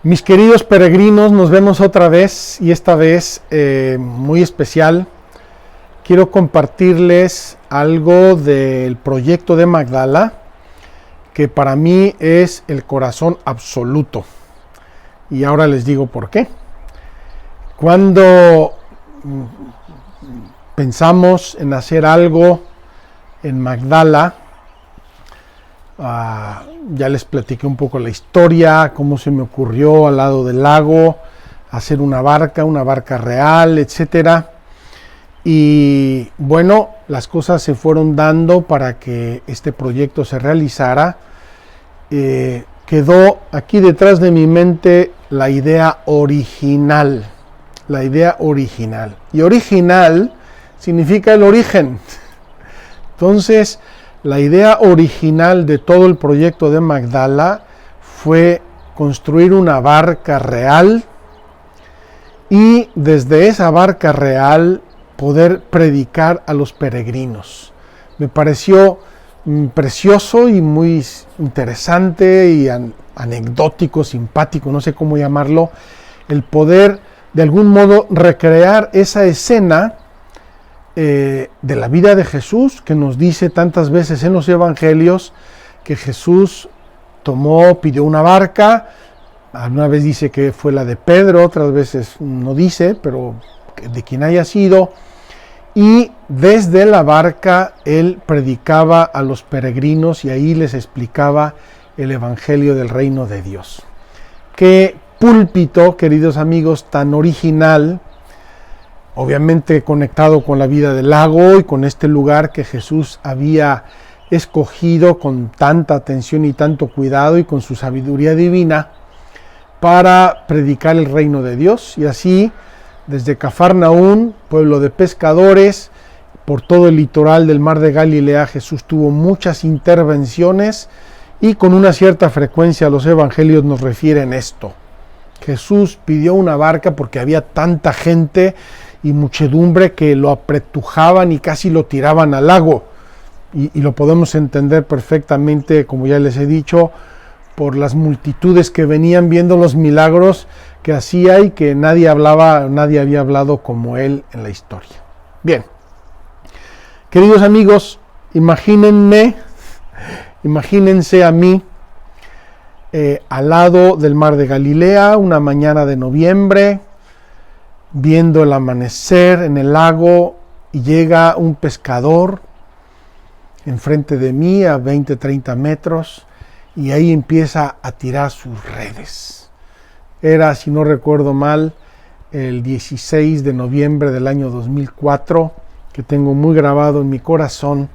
Mis queridos peregrinos, nos vemos otra vez y esta vez muy especial. Quiero compartirles algo del proyecto de Magdala, que para mí es el corazón absoluto. Y ahora les digo por qué. Cuando pensamos en hacer algo en Magdala, ya les platiqué un poco la historia, cómo se me ocurrió al lado del lago hacer una barca real, etcétera. Y bueno, las cosas se fueron dando para que este proyecto se realizara. Quedó aquí detrás de mi mente la idea original. Y original significa el origen. Entonces, la idea original de todo el proyecto de Magdala fue construir una barca real y desde esa barca real poder predicar a los peregrinos. Me pareció precioso y muy interesante y anecdótico, simpático, no sé cómo llamarlo, el poder de algún modo recrear esa escena de la vida de Jesús, que nos dice tantas veces en los evangelios que Jesús pidió una barca. Una vez dice que fue la de Pedro, otras veces no dice, pero de quien haya sido, y desde la barca él predicaba a los peregrinos y ahí les explicaba el evangelio del reino de Dios. Qué púlpito, queridos amigos, tan original, obviamente conectado con la vida del lago y con este lugar que Jesús había escogido con tanta atención y tanto cuidado y con su sabiduría divina para predicar el reino de Dios. Y así, desde Cafarnaún, pueblo de pescadores, por todo el litoral del mar de Galilea, Jesús tuvo muchas intervenciones y con una cierta frecuencia los evangelios nos refieren esto. Jesús pidió una barca porque había tanta gente y muchedumbre que lo apretujaban y casi lo tiraban al lago. Y lo podemos entender perfectamente, como ya les he dicho, por las multitudes que venían viendo los milagros que hacía y que nadie había hablado como él en la historia. Bien, queridos amigos, imagínense a mí al lado del mar de Galilea, una mañana de noviembre, viendo el amanecer en el lago, y llega un pescador enfrente de mí a 20-30 metros y ahí empieza a tirar sus redes. Era, si no recuerdo mal, el 16 de noviembre del año 2004, que tengo muy grabado en mi corazón,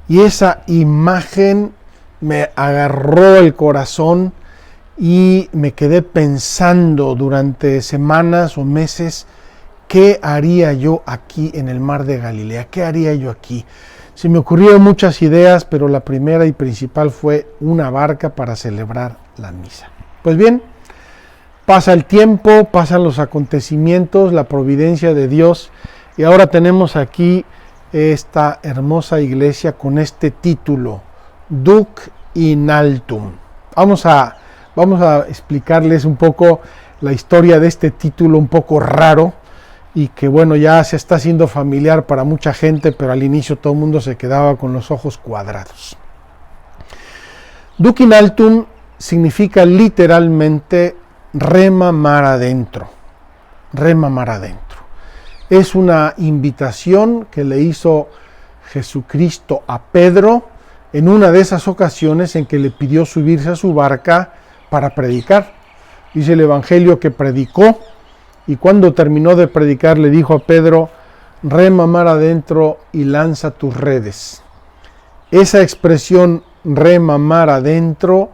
y esa imagen me agarró el corazón y me quedé pensando durante semanas o meses, ¿qué haría yo aquí en el mar de Galilea? ¿Qué haría yo aquí? Se me ocurrieron muchas ideas, pero la primera y principal fue una barca para celebrar la misa. Pues bien, pasa el tiempo, pasan los acontecimientos, la providencia de Dios, y ahora tenemos aquí esta hermosa iglesia con este título, Duc in altum. Vamos a explicarles un poco la historia de este título un poco raro y que bueno, ya se está haciendo familiar para mucha gente, pero al inicio todo el mundo se quedaba con los ojos cuadrados. Duc in altum significa literalmente rema mar adentro. Rema mar adentro. Es una invitación que le hizo Jesucristo a Pedro en una de esas ocasiones en que le pidió subirse a su barca para predicar. Dice el Evangelio que predicó y cuando terminó de predicar le dijo a Pedro, rema mar adentro y lanza tus redes. Esa expresión rema mar adentro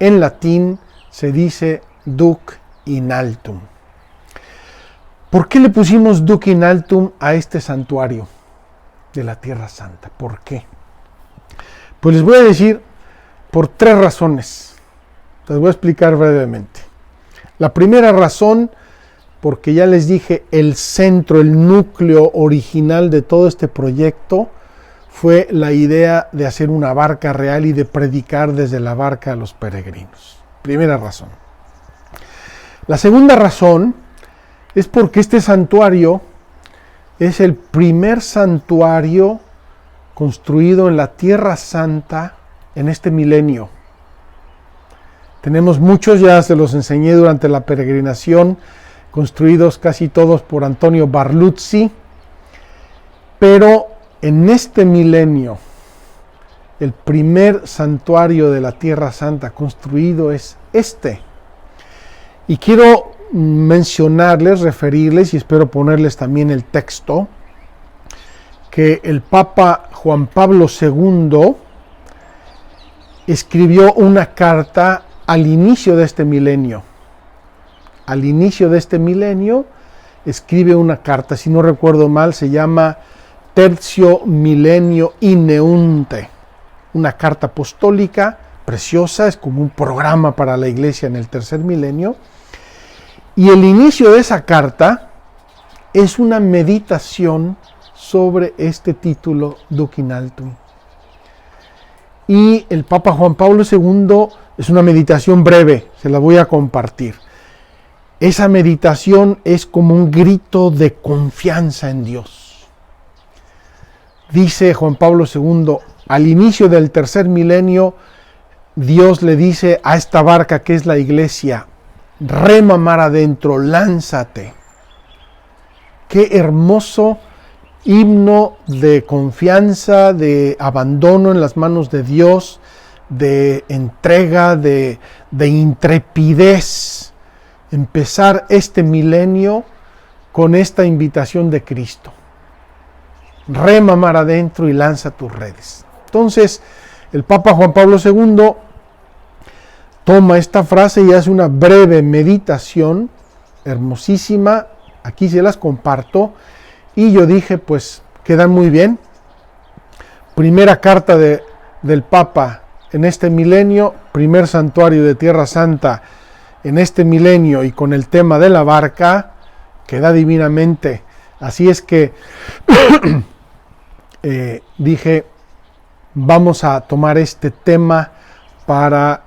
en latín se dice duc in altum. ¿Por qué le pusimos duc in altum a este santuario de la Tierra Santa? ¿Por qué? Pues les voy a decir por 3 razones. Les voy a explicar brevemente. La primera razón, porque ya les dije, el centro, el núcleo original de todo este proyecto fue la idea de hacer una barca real y de predicar desde la barca a los peregrinos. Primera razón. La segunda razón es porque este santuario es el primer santuario construido en la Tierra Santa en este milenio. Tenemos muchos, ya se los enseñé durante la peregrinación, construidos casi todos por Antonio Barluzzi, pero en este milenio, el primer santuario de la Tierra Santa construido es este. Y quiero mencionarles, referirles, y espero ponerles también el texto, que el Papa Juan Pablo II escribió una carta al inicio de este milenio. Al inicio de este milenio escribe una carta, si no recuerdo mal, se llama Tertio Millennio Ineunte, una carta apostólica preciosa, es como un programa para la iglesia en el tercer milenio. Y el inicio de esa carta es una meditación sobre este título Duc in altum. Y el Papa Juan Pablo II es una meditación breve, se la voy a compartir. Esa meditación es como un grito de confianza en Dios. Dice Juan Pablo II, al inicio del tercer milenio, Dios le dice a esta barca que es la iglesia, rema mar adentro, lánzate. Qué hermoso himno de confianza, de abandono en las manos de Dios, de entrega, de intrepidez. Empezar este milenio con esta invitación de Cristo. Rema mar adentro y lanza tus redes. Entonces, el Papa Juan Pablo II toma esta frase y hace una breve meditación hermosísima. Aquí se las comparto. Y yo dije, pues, quedan muy bien. Primera carta del Papa en este milenio, primer santuario de Tierra Santa en este milenio y con el tema de la barca, queda divinamente. Así es que dije, vamos a tomar este tema para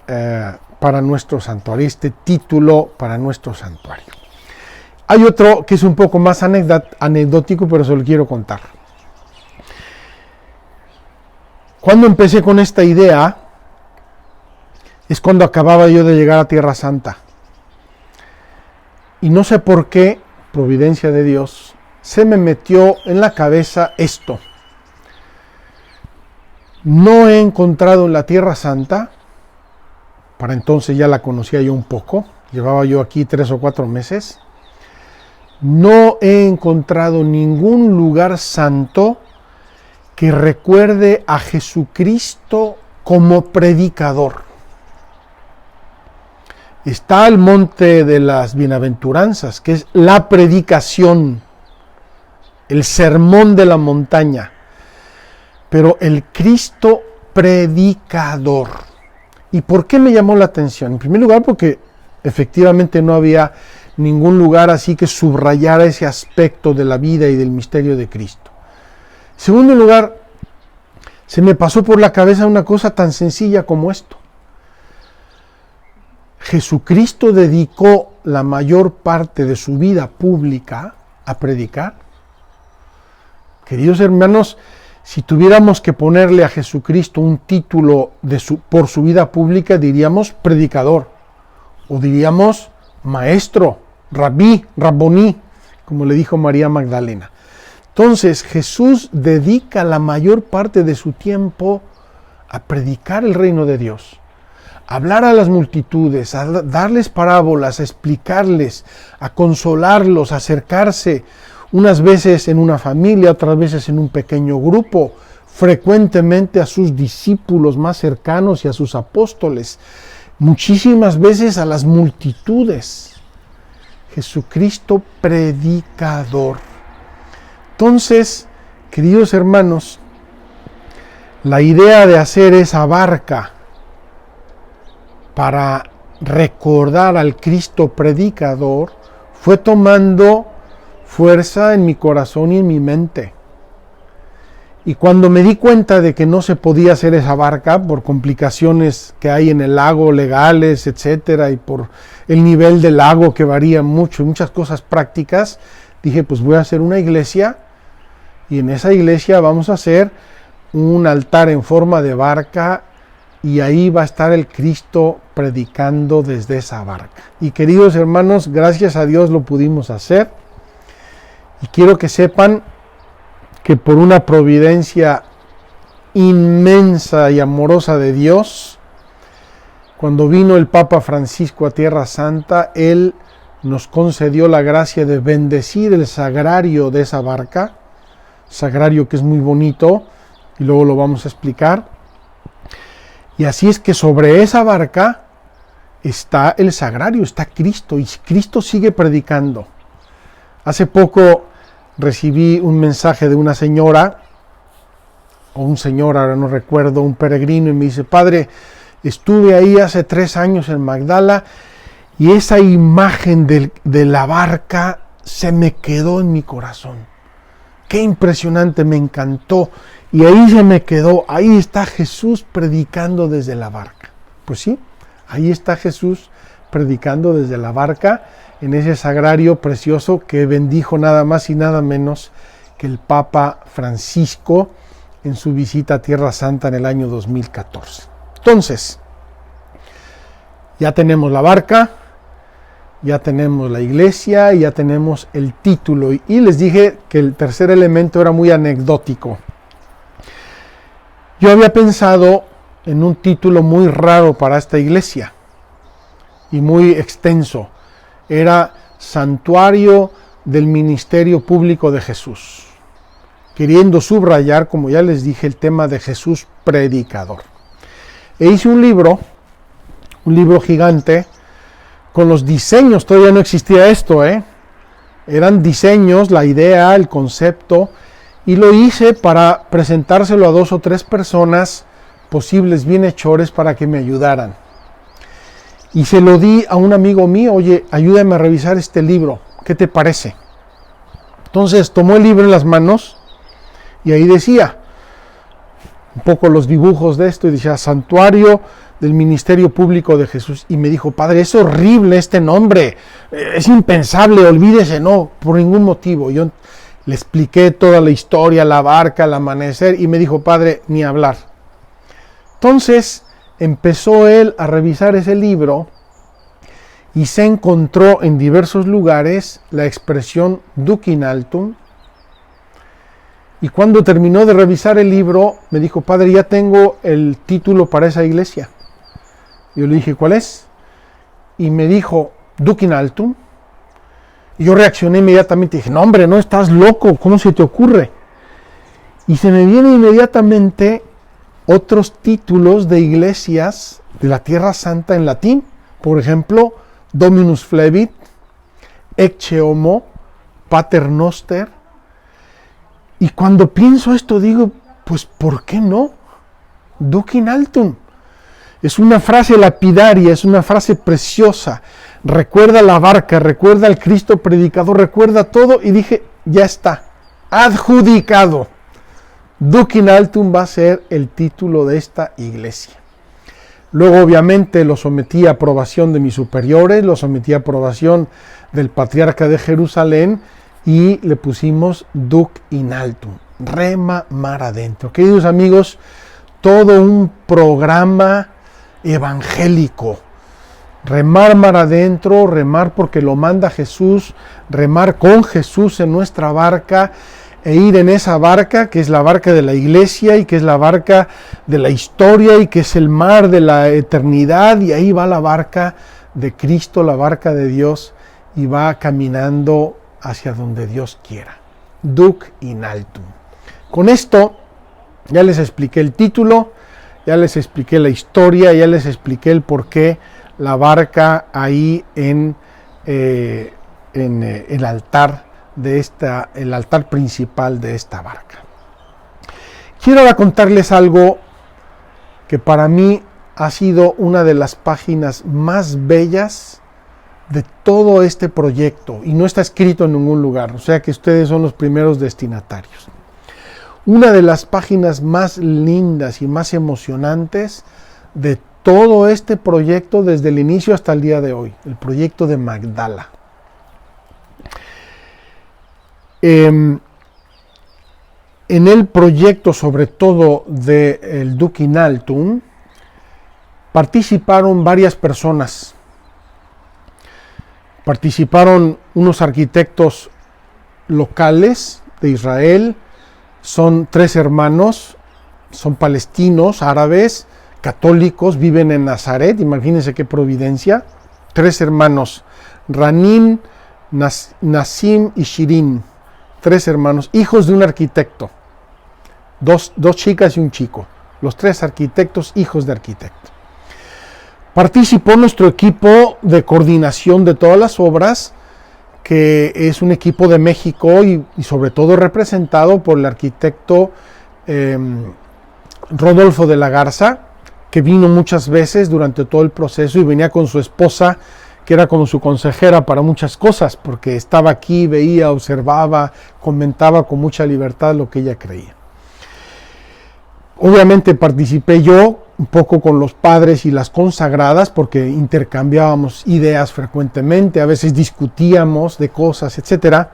nuestro santuario, este título para nuestro santuario. Hay otro que es un poco más anecdótico, pero se lo quiero contar. Cuando empecé con esta idea, es cuando acababa yo de llegar a Tierra Santa. Y no sé por qué, providencia de Dios, se me metió en la cabeza esto. No he encontrado en la Tierra Santa, para entonces ya la conocía yo un poco, llevaba yo aquí 3 o 4 meses, no he encontrado ningún lugar santo que recuerde a Jesucristo como predicador. Está el monte de las bienaventuranzas, que es la predicación, el sermón de la montaña, pero el Cristo predicador. ¿Y por qué me llamó la atención? En primer lugar, porque efectivamente no había ningún lugar así que subrayara ese aspecto de la vida y del misterio de Cristo. En segundo lugar, se me pasó por la cabeza una cosa tan sencilla como esto. Jesucristo dedicó la mayor parte de su vida pública a predicar. Queridos hermanos, si tuviéramos que ponerle a Jesucristo un título por su vida pública, diríamos predicador, o diríamos maestro, rabí, raboní, como le dijo María Magdalena. Entonces Jesús dedica la mayor parte de su tiempo a predicar el reino de Dios, a hablar a las multitudes, a darles parábolas, a explicarles, a consolarlos, a acercarse, unas veces en una familia, otras veces en un pequeño grupo, frecuentemente a sus discípulos más cercanos y a sus apóstoles, muchísimas veces a las multitudes. Jesucristo predicador. Entonces, queridos hermanos, la idea de hacer esa barca para recordar al Cristo predicador fue tomando fuerza en mi corazón y en mi mente. Y cuando me di cuenta de que no se podía hacer esa barca por complicaciones que hay en el lago, legales, etcétera, y por el nivel del lago que varía mucho y muchas cosas prácticas, dije, pues voy a hacer una iglesia y en esa iglesia vamos a hacer un altar en forma de barca y ahí va a estar el Cristo predicando desde esa barca. Y queridos hermanos, gracias a Dios lo pudimos hacer. Y quiero que sepan que por una providencia inmensa y amorosa de Dios, cuando vino el Papa Francisco a Tierra Santa, él nos concedió la gracia de bendecir el sagrario de esa barca, sagrario que es muy bonito, y luego lo vamos a explicar. Y así es que sobre esa barca está el sagrario, está Cristo, y Cristo sigue predicando. Hace poco recibí un mensaje de una señora, o un señor, ahora no recuerdo, un peregrino, y me dice, padre, estuve ahí hace 3 años en Magdala, y esa imagen de la barca se me quedó en mi corazón. Qué impresionante, me encantó. Y ahí se me quedó, ahí está Jesús predicando desde la barca. Pues sí, ahí está Jesús predicando desde la barca, en ese sagrario precioso que bendijo nada más y nada menos que el Papa Francisco en su visita a Tierra Santa en el año 2014. Entonces, ya tenemos la barca, ya tenemos la iglesia, ya tenemos el título. Y les dije que el tercer elemento era muy anecdótico. Yo había pensado en un título muy raro para esta iglesia y muy extenso. Era Santuario del Ministerio Público de Jesús, queriendo subrayar, como ya les dije, el tema de Jesús predicador. E hice un libro gigante, con los diseños. Todavía no existía esto, eran diseños, la idea, el concepto, y lo hice para presentárselo a 2 o 3 personas, posibles bienhechores, para que me ayudaran. Y se lo di a un amigo mío, oye, ayúdame a revisar este libro, ¿qué te parece? Entonces tomó el libro en las manos y ahí decía un poco los dibujos de esto y decía Santuario del Ministerio Público de Jesús. Y me dijo, padre, es horrible este nombre, es impensable, olvídese, no, por ningún motivo. Yo le expliqué toda la historia, la barca, el amanecer, y me dijo, padre, ni hablar. Entonces empezó él a revisar ese libro y se encontró en diversos lugares la expresión Duc in altum. Y cuando terminó de revisar el libro, me dijo, padre, ya tengo el título para esa iglesia. Yo le dije, ¿cuál es? Y me dijo, Duc in altum. Y yo reaccioné inmediatamente y dije, no hombre, no, estás loco, ¿cómo se te ocurre? Y se me viene inmediatamente otros títulos de iglesias de la Tierra Santa en latín. Por ejemplo, Dominus Flevit, Ecce Homo, Pater Noster. Y cuando pienso esto digo, pues ¿por qué no? Duc in altum. Es una frase lapidaria, es una frase preciosa. Recuerda la barca, recuerda al Cristo predicador, recuerda todo. Y dije, ya está, adjudicado. Duc in altum va a ser el título de esta iglesia. Luego obviamente lo sometí a aprobación de mis superiores, lo sometí a aprobación del patriarca de Jerusalén y le pusimos Duc in altum, rema mar adentro. Queridos amigos, todo un programa evangélico. Remar mar adentro, remar porque lo manda Jesús, remar con Jesús en nuestra barca e ir en esa barca que es la barca de la iglesia y que es la barca de la historia y que es el mar de la eternidad, y ahí va la barca de Cristo, la barca de Dios, y va caminando hacia donde Dios quiera. Duc in altum. Con esto ya les expliqué el título, ya les expliqué la historia, ya les expliqué el por qué la barca ahí en el altar el altar principal de esta barca. Quiero ahora contarles algo que para mí ha sido una de las páginas más bellas de todo este proyecto, y no está escrito en ningún lugar, o sea que ustedes son los primeros destinatarios. Una de las páginas más lindas y más emocionantes de todo este proyecto desde el inicio hasta el día de hoy, el proyecto de Magdala. En el proyecto, sobre todo del Duc in altum, participaron varias personas. Participaron unos arquitectos locales de Israel, son 3 hermanos, son palestinos, árabes, católicos, viven en Nazaret, imagínense qué providencia. 3 hermanos, Ranim, Nasim y Shirin. 3 hermanos, hijos de un arquitecto, dos chicas y un chico, los 3 arquitectos, hijos de arquitecto. Participó nuestro equipo de coordinación de todas las obras, que es un equipo de México y sobre todo representado por el arquitecto Rodolfo de la Garza, que vino muchas veces durante todo el proceso y venía con su esposa, que era como su consejera para muchas cosas, porque estaba aquí, veía, observaba, comentaba con mucha libertad lo que ella creía. Obviamente participé yo un poco con los padres y las consagradas, porque intercambiábamos ideas frecuentemente, a veces discutíamos de cosas, etc.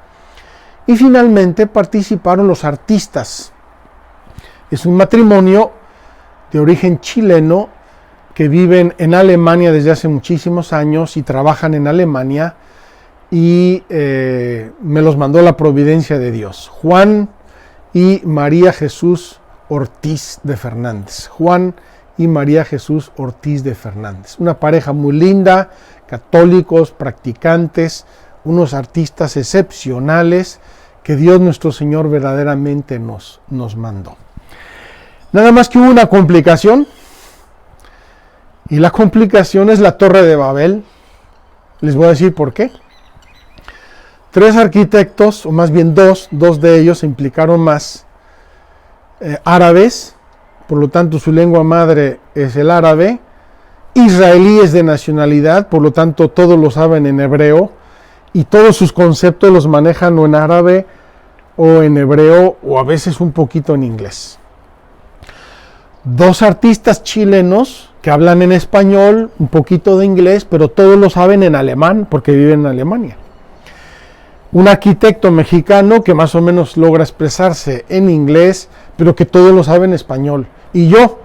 Y finalmente participaron los artistas. Es un matrimonio de origen chileno que viven en Alemania desde hace muchísimos años y trabajan en Alemania, y me los mandó la providencia de Dios. Juan y María Jesús Ortiz de Fernández. Juan y María Jesús Ortiz de Fernández. Una pareja muy linda, católicos, practicantes, unos artistas excepcionales que Dios nuestro Señor verdaderamente nos mandó. Nada más que hubo una complicación. Y la complicación es la Torre de Babel. Les voy a decir por qué. 3 arquitectos, o más bien dos de ellos se implicaron más, árabes, por lo tanto su lengua madre es el árabe, israelíes de nacionalidad, por lo tanto todos lo saben en hebreo, y todos sus conceptos los manejan o en árabe o en hebreo, o a veces un poquito en inglés. 2 artistas chilenos que hablan en español, un poquito de inglés, pero todos lo saben en alemán porque viven en Alemania. Un arquitecto mexicano que más o menos logra expresarse en inglés, pero que todos lo saben en español. Y yo,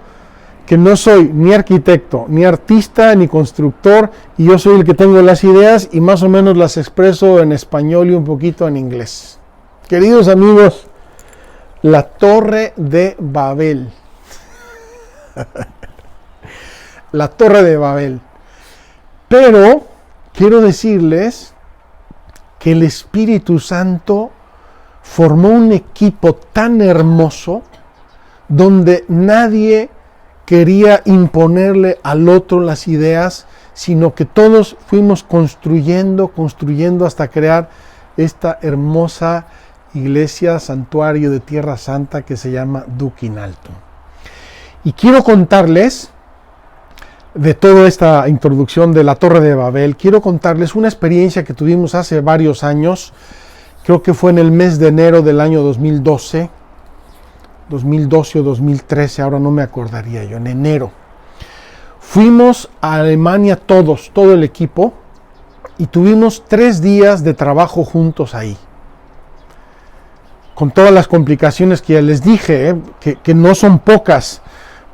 que no soy ni arquitecto, ni artista, ni constructor, y yo soy el que tengo las ideas y más o menos las expreso en español y un poquito en inglés. Queridos amigos, la Torre de Babel. La Torre de Babel. Pero quiero decirles que el Espíritu Santo formó un equipo tan hermoso donde nadie quería imponerle al otro las ideas, sino que todos fuimos construyendo hasta crear esta hermosa iglesia, santuario de Tierra Santa que se llama Duc in altum. Y quiero contarles, de toda esta introducción de la Torre de Babel, quiero contarles una experiencia que tuvimos hace varios años, creo que fue en el mes de enero del año 2012 o 2013, ahora no me acordaría yo, en enero. Fuimos a Alemania todo el equipo, y tuvimos 3 días de trabajo juntos ahí. Con todas las complicaciones que ya les dije, que no son pocas,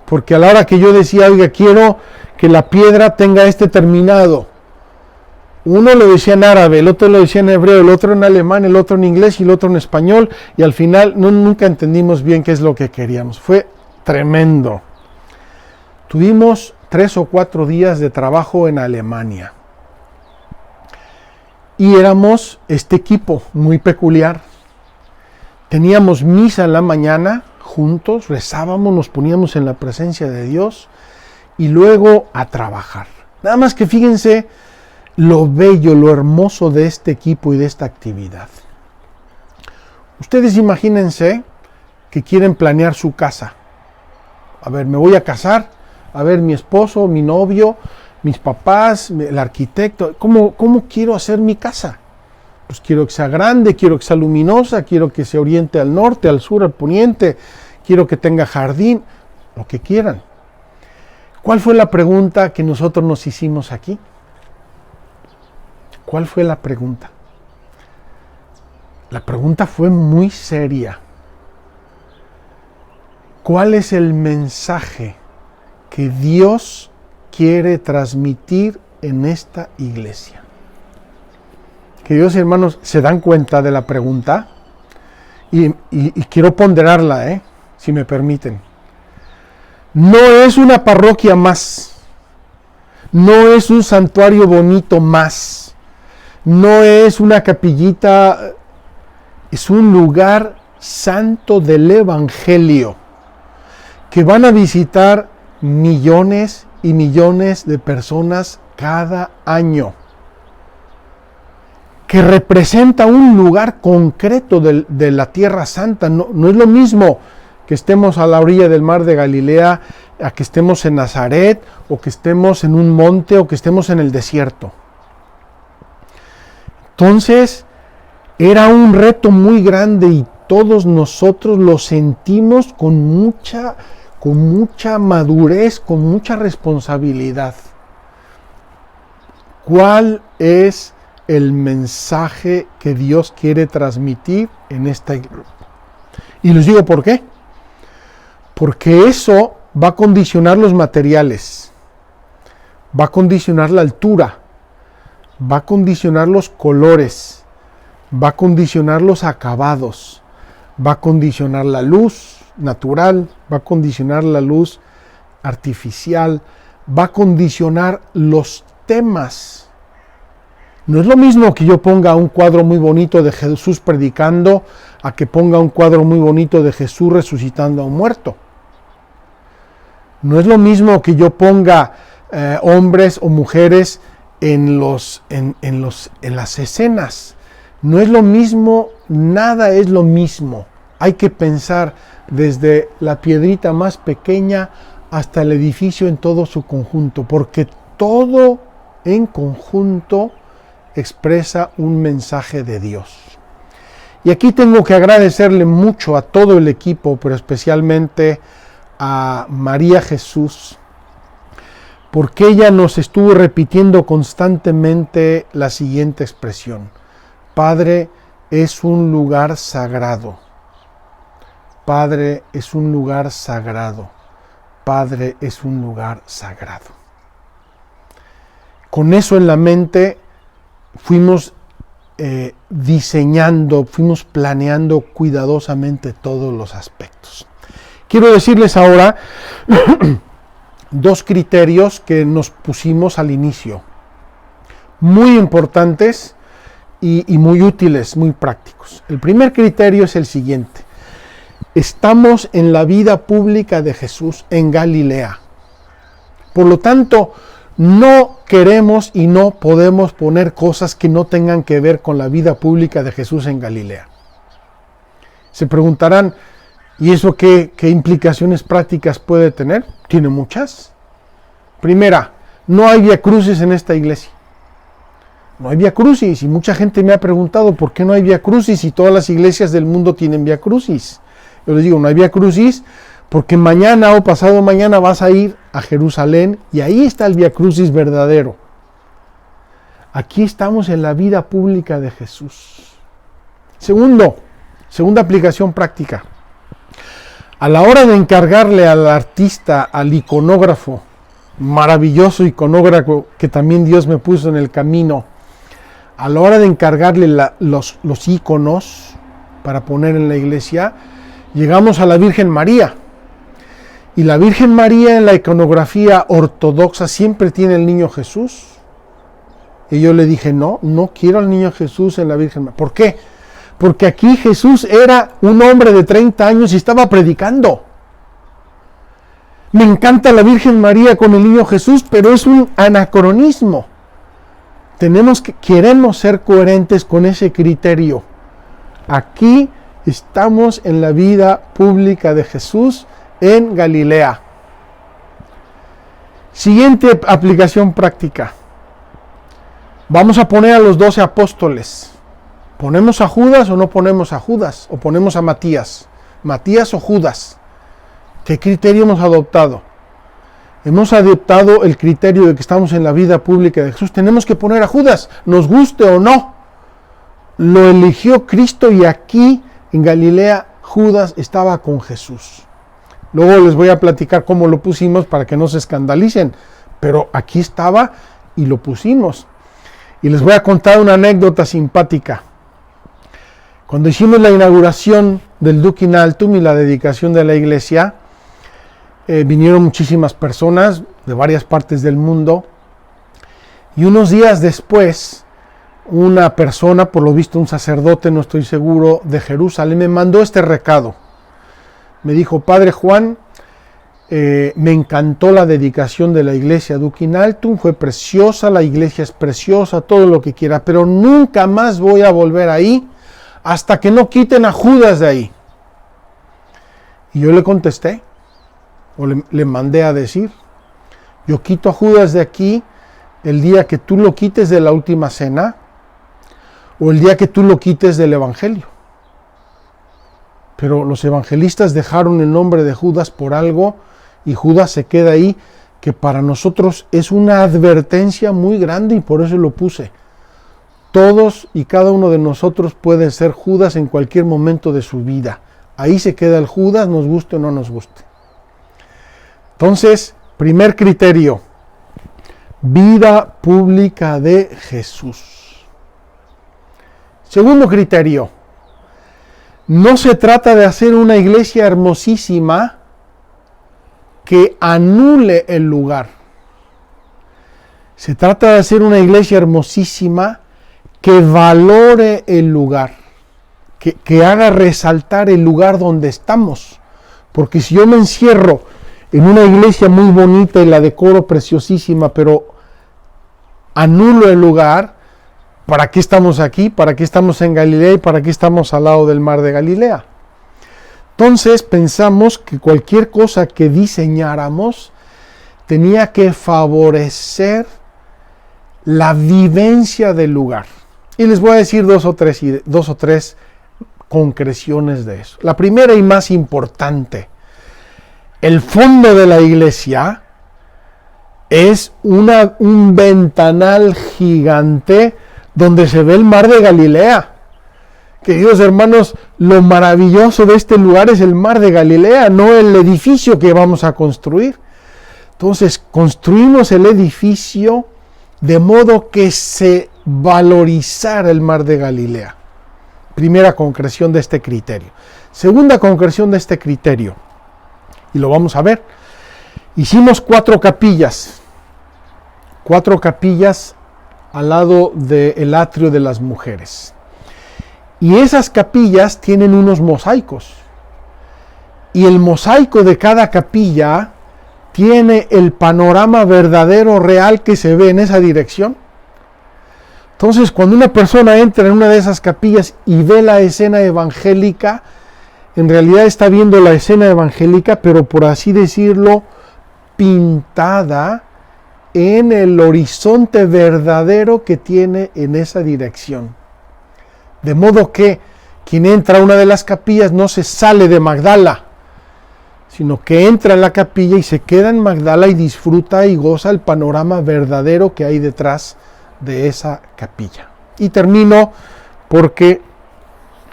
porque a la hora que yo decía, oiga, quiero que la piedra tenga este terminado, uno lo decía en árabe, el otro lo decía en hebreo, el otro en alemán, el otro en inglés y el otro en español, y al final nunca entendimos bien qué es lo que queríamos. Fue tremendo. Tuvimos 3 o 4 días de trabajo en Alemania. Y éramos este equipo muy peculiar. Teníamos misa en la mañana juntos, rezábamos, nos poníamos en la presencia de Dios y luego a trabajar. Nada más que fíjense lo bello, lo hermoso de este equipo y de esta actividad. Ustedes imagínense que quieren planear su casa. A ver, me voy a casar, a ver, mi esposo, mi novio, mis papás, el arquitecto, ¿cómo quiero hacer mi casa? Pues quiero que sea grande, quiero que sea luminosa, quiero que se oriente al norte, al sur, al poniente, quiero que tenga jardín, lo que quieran. ¿Cuál fue la pregunta que nosotros nos hicimos aquí? ¿Cuál fue la pregunta? La pregunta fue muy seria. ¿Cuál es el mensaje que Dios quiere transmitir en esta iglesia? Queridos hermanos, ¿se dan cuenta de la pregunta? Y quiero ponderarla, si me permiten. No es una parroquia más. No es un santuario bonito más. No es una capillita. Es un lugar santo del Evangelio que van a visitar millones y millones de personas cada año, que representa un lugar concreto de la Tierra Santa. No es lo mismo que estemos a la orilla del mar de Galilea, a que estemos en Nazaret, o que estemos en un monte, o que estemos en el desierto. Entonces, era un reto muy grande y todos nosotros lo sentimos con mucha madurez, con mucha responsabilidad. ¿Cuál es el mensaje que Dios quiere transmitir en esta iglesia? Y les digo por qué. Porque eso va a condicionar los materiales, va a condicionar la altura, va a condicionar los colores, va a condicionar los acabados, va a condicionar la luz natural, va a condicionar la luz artificial, va a condicionar los temas. No es lo mismo que yo ponga un cuadro muy bonito de Jesús predicando a que ponga un cuadro muy bonito de Jesús resucitando a un muerto. No es lo mismo que yo ponga hombres o mujeres en las escenas. No es lo mismo, nada es lo mismo. Hay que pensar desde la piedrita más pequeña hasta el edificio en todo su conjunto, porque todo en conjunto expresa un mensaje de Dios. Y aquí tengo que agradecerle mucho a todo el equipo, pero especialmente a María Jesús, porque ella nos estuvo repitiendo constantemente la siguiente expresión: Padre, es un lugar sagrado. Padre, es un lugar sagrado. Padre, es un lugar sagrado. Con eso en la mente fuimos diseñando, fuimos planeando cuidadosamente todos los aspectos. Quiero decirles ahora 2 criterios que nos pusimos al inicio, muy importantes y muy útiles, muy prácticos. El primer criterio es el siguiente: estamos en la vida pública de Jesús en Galilea. Por lo tanto, no queremos y no podemos poner cosas que no tengan que ver con la vida pública de Jesús en Galilea. Se preguntarán, ¿y eso qué implicaciones prácticas puede tener? Tiene muchas. Primera, no hay Vía Crucis en esta iglesia. No hay Vía Crucis, y mucha gente me ha preguntado por qué no hay Vía Crucis si todas las iglesias del mundo tienen Vía Crucis. Yo les digo, no hay Vía Crucis porque mañana o pasado mañana vas a ir a Jerusalén y ahí está el Vía Crucis verdadero. Aquí estamos en la vida pública de Jesús. Segunda aplicación práctica. A la hora de encargarle al artista, al iconógrafo, maravilloso iconógrafo que también Dios me puso en el camino, a la hora de encargarle los iconos para poner en la iglesia, llegamos a la Virgen María. Y la Virgen María en la iconografía ortodoxa siempre tiene el niño Jesús. Y yo le dije, no quiero al niño Jesús en la Virgen María. ¿Por qué? Porque aquí Jesús era un hombre de 30 años y estaba predicando. Me encanta la Virgen María con el niño Jesús, pero es un anacronismo. Queremos ser coherentes con ese criterio. Aquí estamos en la vida pública de Jesús en Galilea. Siguiente aplicación práctica. Vamos a poner a los 12 apóstoles. ¿Ponemos a Judas o no ponemos a Judas? ¿O ponemos a Matías? ¿Matías o Judas? ¿Qué criterio hemos adoptado? Hemos adoptado el criterio de que estamos en la vida pública de Jesús. Tenemos que poner a Judas, nos guste o no. Lo eligió Cristo y aquí en Galilea Judas estaba con Jesús. Luego les voy a platicar cómo lo pusimos para que no se escandalicen. Pero aquí estaba y lo pusimos. Y les voy a contar una anécdota simpática. Cuando hicimos la inauguración del Duc in Altum y la dedicación de la iglesia, vinieron muchísimas personas de varias partes del mundo. Y unos días después, una persona, por lo visto un sacerdote, no estoy seguro, de Jerusalén, me mandó este recado. Me dijo, Padre Juan, me encantó la dedicación de la iglesia Duc in Altum, fue preciosa, la iglesia es preciosa, todo lo que quiera, pero nunca más voy a volver ahí hasta que no quiten a Judas de ahí. Y yo le contesté, o le mandé a decir, yo quito a Judas de aquí el día que tú lo quites de la última cena, o el día que tú lo quites del evangelio. Pero los evangelistas dejaron el nombre de Judas por algo, y Judas se queda ahí, que para nosotros es una advertencia muy grande, y por eso lo puse. Todos y cada uno de nosotros puede ser Judas en cualquier momento de su vida. Ahí se queda el Judas, nos guste o no nos guste. Entonces, primer criterio, vida pública de Jesús. Segundo criterio, no se trata de hacer una iglesia hermosísima que anule el lugar. Se trata de hacer una iglesia hermosísima que valore el lugar, que haga resaltar el lugar donde estamos. Porque si yo me encierro en una iglesia muy bonita y la decoro preciosísima, pero anulo el lugar, ¿para qué estamos aquí? ¿Para qué estamos en Galilea? ¿Y para qué estamos al lado del mar de Galilea? Entonces pensamos que cualquier cosa que diseñáramos tenía que favorecer la vivencia del lugar. Y les voy a decir dos o tres concreciones de eso. La primera y más importante, el fondo de la iglesia es un ventanal gigante donde se ve el mar de Galilea. Queridos hermanos, lo maravilloso de este lugar es el mar de Galilea, no el edificio que vamos a construir. Entonces, construimos el edificio de modo que se valorizara el mar de Galilea. Primera concreción de este criterio. Segunda concreción de este criterio, y lo vamos a ver. Hicimos 4 capillas al lado del atrio de las mujeres. Y esas capillas tienen unos mosaicos. Y el mosaico de cada capilla tiene el panorama verdadero, real que se ve en esa dirección. Entonces, cuando una persona entra en una de esas capillas y ve la escena evangélica, en realidad está viendo la escena evangélica, pero por así decirlo, pintada en el horizonte verdadero que tiene en esa dirección. De modo que quien entra a una de las capillas no se sale de Magdala, sino que entra en la capilla y se queda en Magdala y disfruta y goza el panorama verdadero que hay detrás de esa capilla. Y termino porque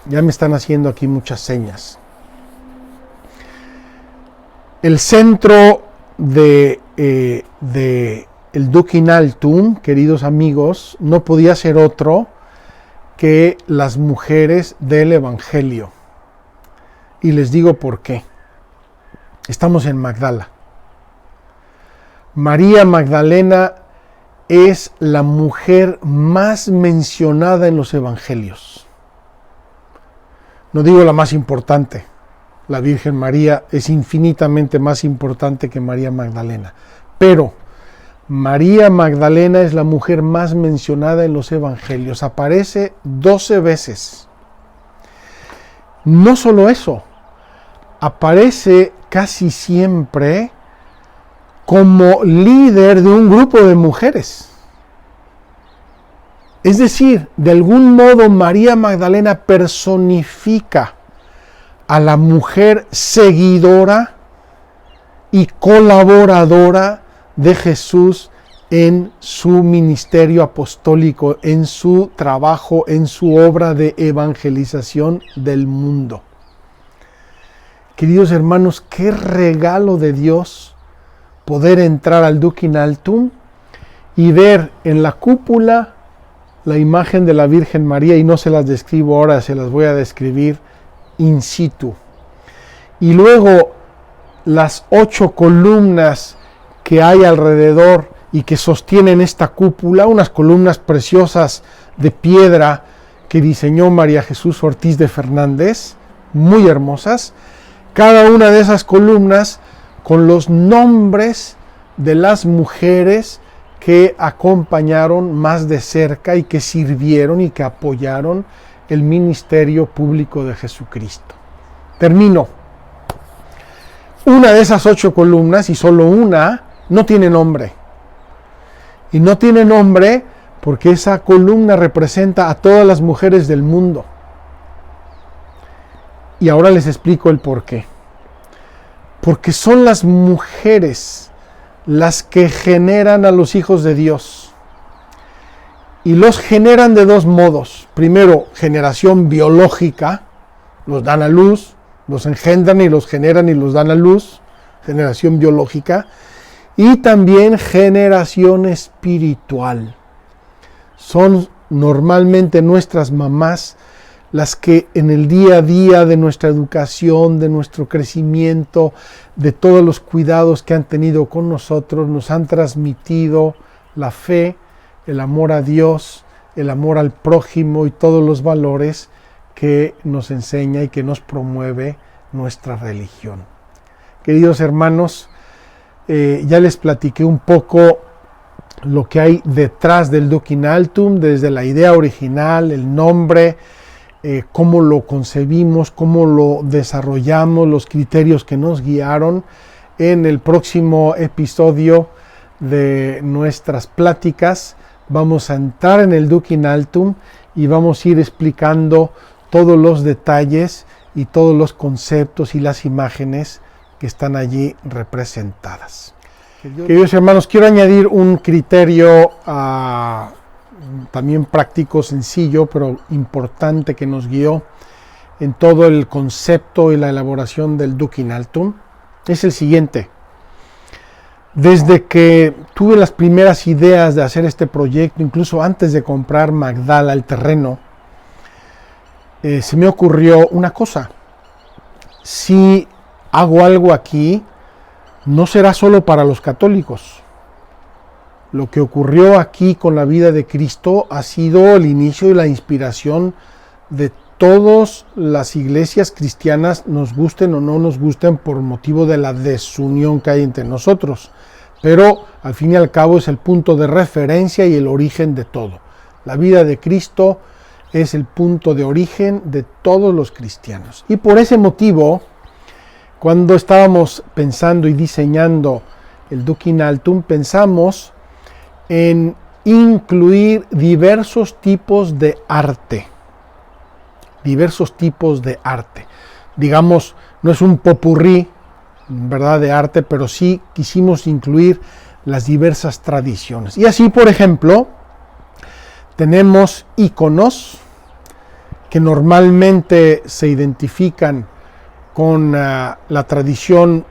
ya me están haciendo aquí muchas señas. El centro de el Dukinaltum, queridos amigos, no podía ser otro que las mujeres del Evangelio. Y les digo por qué. Estamos en Magdala. María Magdalena es la mujer más mencionada en los Evangelios. No digo la más importante. La Virgen María es infinitamente más importante que María Magdalena. Pero María Magdalena es la mujer más mencionada en los Evangelios. Aparece 12 veces. No solo eso, aparece casi siempre como líder de un grupo de mujeres. Es decir, de algún modo María Magdalena personifica a la mujer seguidora y colaboradora de Jesús en su ministerio apostólico, en su trabajo, en su obra de evangelización del mundo. Queridos hermanos, qué regalo de Dios poder entrar al Dukinaltum y ver en la cúpula la imagen de la Virgen María, y no se las describo ahora, se las voy a describir in situ. Y luego las 8 columnas que hay alrededor y que sostienen esta cúpula, unas columnas preciosas de piedra que diseñó María Jesús Ortiz de Fernández, muy hermosas. Cada una de esas columnas con los nombres de las mujeres que acompañaron más de cerca y que sirvieron y que apoyaron el ministerio público de Jesucristo. Termino. Una de esas 8 columnas, y solo una, no tiene nombre. Y no tiene nombre porque esa columna representa a todas las mujeres del mundo. Y ahora les explico el por qué. Porque son las mujeres las que generan a los hijos de Dios. Y los generan de 2 modos. Primero, generación biológica, los dan a luz, los engendran y los generan y los dan a luz, generación biológica. Y también generación espiritual. Son normalmente nuestras mamás las que en el día a día de nuestra educación, de nuestro crecimiento, de todos los cuidados que han tenido con nosotros, nos han transmitido la fe, el amor a Dios, el amor al prójimo y todos los valores que nos enseña y que nos promueve nuestra religión. Queridos hermanos, ya les platiqué un poco lo que hay detrás del Dukinaltum, desde la idea original, el nombre, cómo lo concebimos, cómo lo desarrollamos, los criterios que nos guiaron. En el próximo episodio de nuestras pláticas vamos a entrar en el Dukinaltum y vamos a ir explicando todos los detalles y todos los conceptos y las imágenes que están allí representadas. Queridos hermanos, quiero añadir un criterio también práctico, sencillo, pero importante, que nos guió en todo el concepto y la elaboración del Dukinaltum. Es el siguiente. Desde que tuve las primeras ideas de hacer este proyecto, incluso antes de comprar Magdala, el terreno, se me ocurrió una cosa. Si hago algo aquí, no será solo para los católicos. Lo que ocurrió aquí con la vida de Cristo ha sido el inicio y la inspiración de todas las iglesias cristianas, nos gusten o no nos gusten, por motivo de la desunión que hay entre nosotros. Pero al fin y al cabo es el punto de referencia y el origen de todo. La vida de Cristo es el punto de origen de todos los cristianos. Y por ese motivo, cuando estábamos pensando y diseñando el Dukinaltum, pensamos en incluir diversos tipos de arte. Digamos, no es un popurrí ¿verdad?, de arte, pero sí quisimos incluir las diversas tradiciones. Y así, por ejemplo, tenemos iconos que normalmente se identifican con la tradición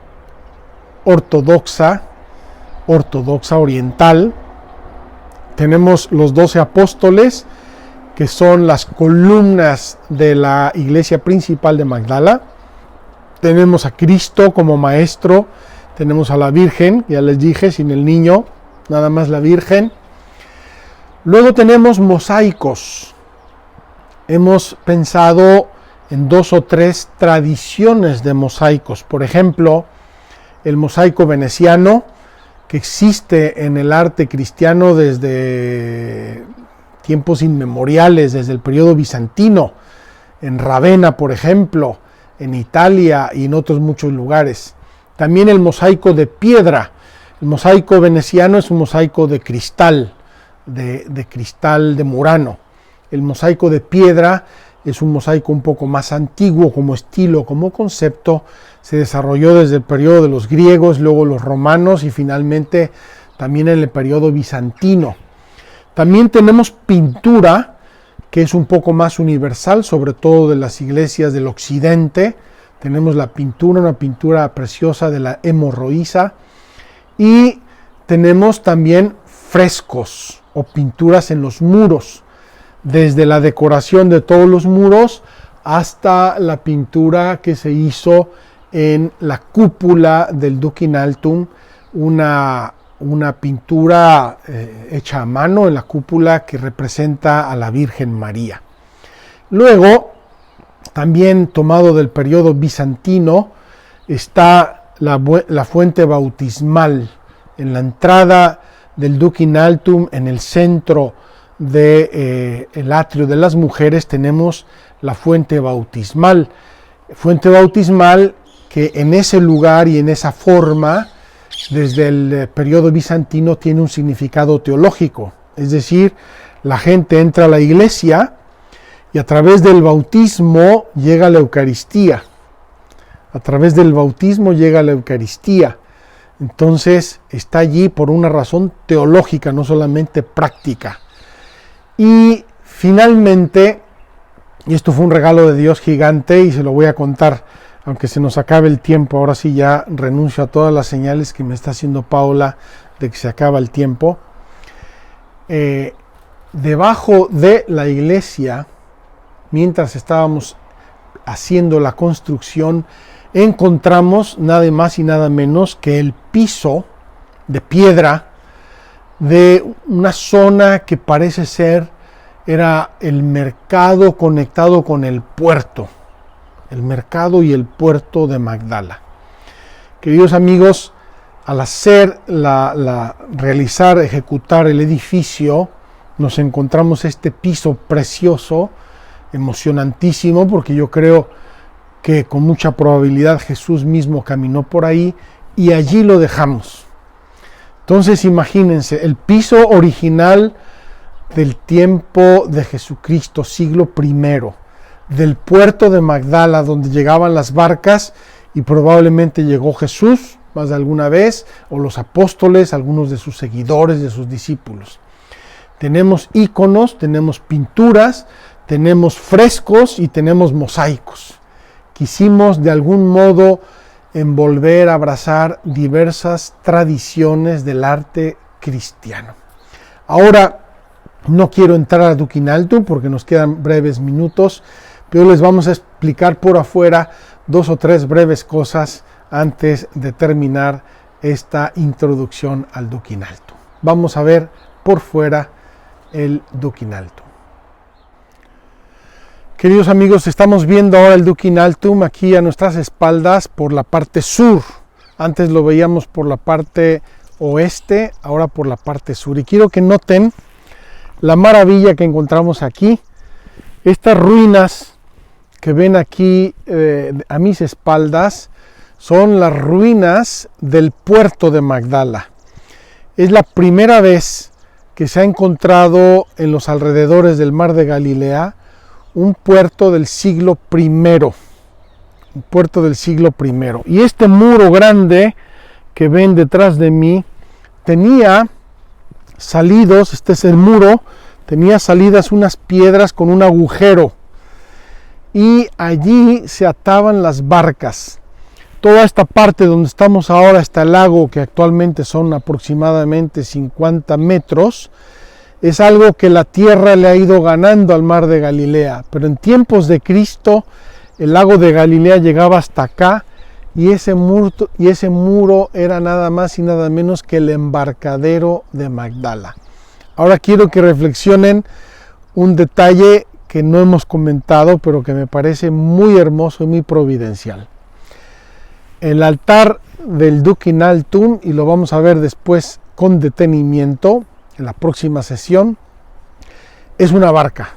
ortodoxa oriental. Tenemos los 12 apóstoles, que son las columnas de la iglesia principal de Magdala. Tenemos a Cristo como maestro, tenemos a la Virgen, ya les dije, sin el niño, nada más la Virgen. Luego tenemos mosaicos. Hemos pensado en 2 o 3 tradiciones de mosaicos. Por ejemplo, el mosaico veneciano, que existe en el arte cristiano desde tiempos inmemoriales, desde el periodo bizantino, en Ravenna, por ejemplo, en Italia y en otros muchos lugares. También el mosaico de piedra. El mosaico veneciano es un mosaico de cristal, de cristal de Murano. El mosaico de piedra es un mosaico un poco más antiguo como estilo, como concepto. Se desarrolló desde el periodo de los griegos, luego los romanos y finalmente también en el periodo bizantino. También tenemos pintura, que es un poco más universal, sobre todo de las iglesias del occidente. Tenemos la pintura, una pintura preciosa de la hemorroísa. Y tenemos también frescos o pinturas en los muros, desde la decoración de todos los muros hasta la pintura que se hizo en la cúpula del Duc in Altum, una pintura hecha a mano en la cúpula que representa a la Virgen María. Luego, también tomado del periodo bizantino, está la fuente bautismal. En la entrada del Duc in Altum, en el centro del atrio de las mujeres, tenemos la fuente bautismal. Fuente bautismal que en ese lugar y en esa forma, desde el periodo bizantino, tiene un significado teológico. Es decir, la gente entra a la iglesia y a través del bautismo llega a la Eucaristía. A través del bautismo llega a la Eucaristía. Entonces está allí por una razón teológica, no solamente práctica. Y finalmente, y esto fue un regalo de Dios gigante y se lo voy a contar, aunque se nos acabe el tiempo. Ahora sí ya renuncio a todas las señales que me está haciendo Paula de que se acaba el tiempo. Debajo de la iglesia, mientras estábamos haciendo la construcción, encontramos nada más y nada menos que el piso de piedra de una zona que parece ser era el mercado conectado con el puerto, el mercado y el puerto de Magdala. Queridos amigos, al hacer realizar, ejecutar el edificio, nos encontramos este piso precioso, emocionantísimo, porque yo creo que con mucha probabilidad Jesús mismo caminó por ahí y allí lo dejamos. Entonces imagínense, el piso original del tiempo de Jesucristo, siglo I, del puerto de Magdala, donde llegaban las barcas y probablemente llegó Jesús más de alguna vez, o los apóstoles, algunos de sus seguidores, de sus discípulos. Tenemos íconos, tenemos pinturas, tenemos frescos y tenemos mosaicos. Quisimos de algún modo envolver, abrazar diversas tradiciones del arte cristiano. Ahora no quiero entrar a Duc in Altum porque nos quedan breves minutos, pero les vamos a explicar por afuera 2 o 3 breves cosas antes de terminar esta introducción al Duc in Altum. Vamos a ver por fuera el Duc in Altum. Queridos amigos, estamos viendo ahora el Duc in Altum aquí a nuestras espaldas por la parte sur. Antes lo veíamos por la parte oeste, ahora por la parte sur. Y quiero que noten la maravilla que encontramos aquí. Estas ruinas que ven aquí a mis espaldas son las ruinas del puerto de Magdala. Es la primera vez que se ha encontrado en los alrededores del mar de Galilea un puerto del siglo I, puerto del siglo I. Y este muro grande que ven detrás de mí tenía salidos, este es el muro, tenía salidas unas piedras con un agujero y allí se ataban las barcas. Toda esta parte donde estamos ahora hasta el lago, que actualmente son aproximadamente 50 metros, es algo que la tierra le ha ido ganando al mar de Galilea, pero en tiempos de Cristo el lago de Galilea llegaba hasta acá y ese muro era nada más y nada menos que el embarcadero de Magdala. Ahora quiero que reflexionen un detalle que no hemos comentado, pero que me parece muy hermoso y muy providencial. El altar del Duc in Altum, y lo vamos a ver después con detenimiento en la próxima sesión, es una barca.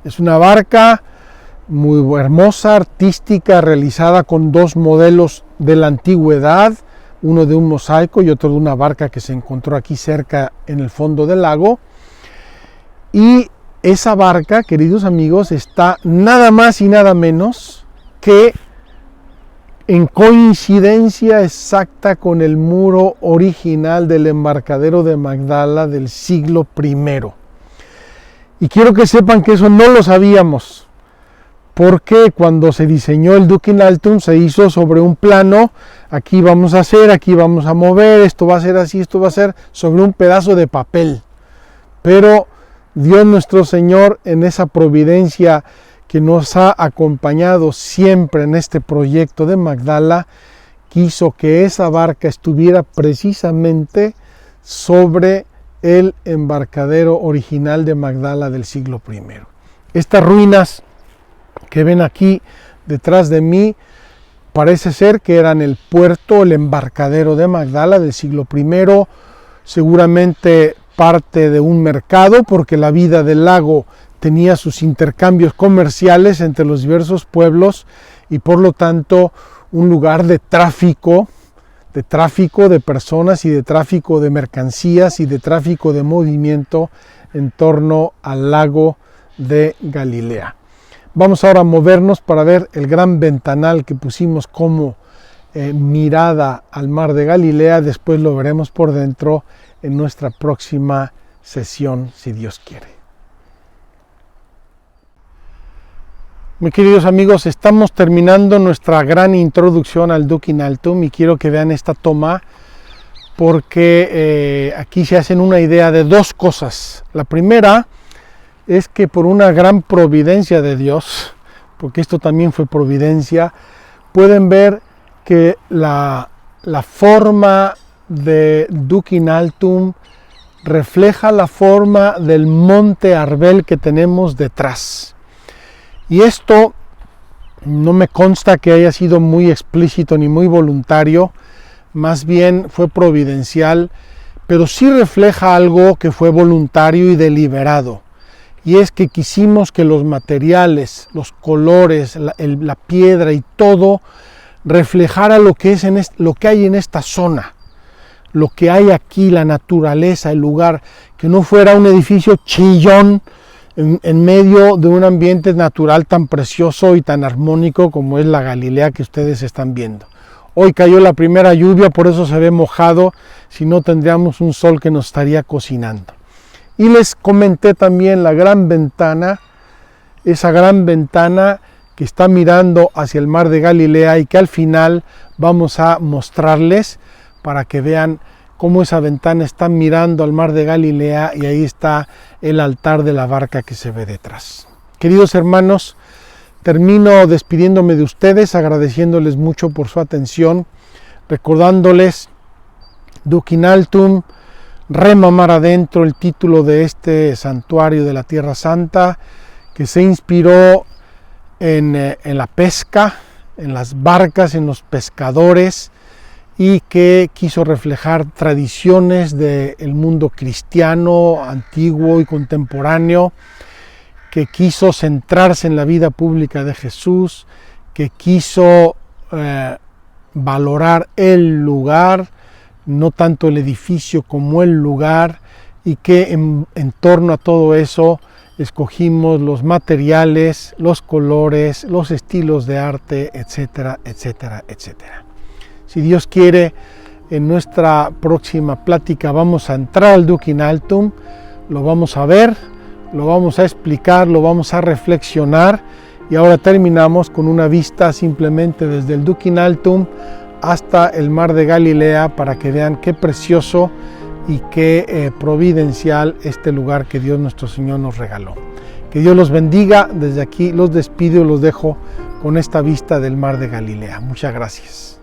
Es una barca muy hermosa, artística, realizada con dos modelos de la antigüedad, uno de un mosaico y otro de una barca que se encontró aquí cerca en el fondo del lago. Y esa barca, queridos amigos, está nada más y nada menos que en coincidencia exacta con el muro original del embarcadero de Magdala del siglo I. Y quiero que sepan que eso no lo sabíamos, porque cuando se diseñó el Duc in Altum se hizo sobre un plano, aquí vamos a hacer, aquí vamos a mover, esto va a ser así, esto va a ser sobre un pedazo de papel. Pero Dios nuestro Señor, en esa providencia que nos ha acompañado siempre en este proyecto de Magdala, quiso que esa barca estuviera precisamente sobre el embarcadero original de Magdala del siglo I. Estas ruinas que ven aquí detrás de mí parece ser que eran el puerto, el embarcadero de Magdala del siglo I, seguramente parte de un mercado, porque la vida del lago tenía sus intercambios comerciales entre los diversos pueblos y por lo tanto un lugar de tráfico de personas y de tráfico de mercancías y de tráfico de movimiento en torno al lago de Galilea. Vamos ahora a movernos para ver el gran ventanal que pusimos como mirada al mar de Galilea. Después lo veremos por dentro en nuestra próxima sesión, si Dios quiere. Mis queridos amigos, estamos terminando nuestra gran introducción al Duc in Altum y quiero que vean esta toma porque aquí se hacen una idea de dos cosas. La primera es que por una gran providencia de Dios, porque esto también fue providencia, pueden ver que la forma de Duc in Altum refleja la forma del monte Arbel que tenemos detrás. Y esto no me consta que haya sido muy explícito ni muy voluntario, más bien fue providencial, pero sí refleja algo que fue voluntario y deliberado. Y es que quisimos que los materiales, los colores, la piedra y todo reflejara lo que hay en esta zona, lo que hay aquí, la naturaleza, el lugar, que no fuera un edificio chillón en medio de un ambiente natural tan precioso y tan armónico como es la Galilea que ustedes están viendo. Hoy cayó la primera lluvia, por eso se ve mojado, si no tendríamos un sol que nos estaría cocinando. Y les comenté también la gran ventana, esa gran ventana que está mirando hacia el mar de Galilea y que al final vamos a mostrarles para que vean cómo esa ventana está mirando al mar de Galilea y ahí está el altar de la barca que se ve detrás. Queridos hermanos, termino despidiéndome de ustedes, agradeciéndoles mucho por su atención, recordándoles Duc in Altum, Rema mar adentro, el título de este santuario de la Tierra Santa, que se inspiró en la pesca, en las barcas, en los pescadores, y que quiso reflejar tradiciones del mundo cristiano, antiguo y contemporáneo, que quiso centrarse en la vida pública de Jesús, que quiso valorar el lugar, no tanto el edificio como el lugar, y que en torno a todo eso escogimos los materiales, los colores, los estilos de arte, etcétera, etcétera, etcétera. Si Dios quiere, en nuestra próxima plática vamos a entrar al Duc in Altum, lo vamos a ver, lo vamos a explicar, lo vamos a reflexionar, y ahora terminamos con una vista simplemente desde el Duc in Altum hasta el mar de Galilea, para que vean qué precioso y qué providencial este lugar que Dios nuestro Señor nos regaló. Que Dios los bendiga. Desde aquí los despido y los dejo con esta vista del mar de Galilea. Muchas gracias.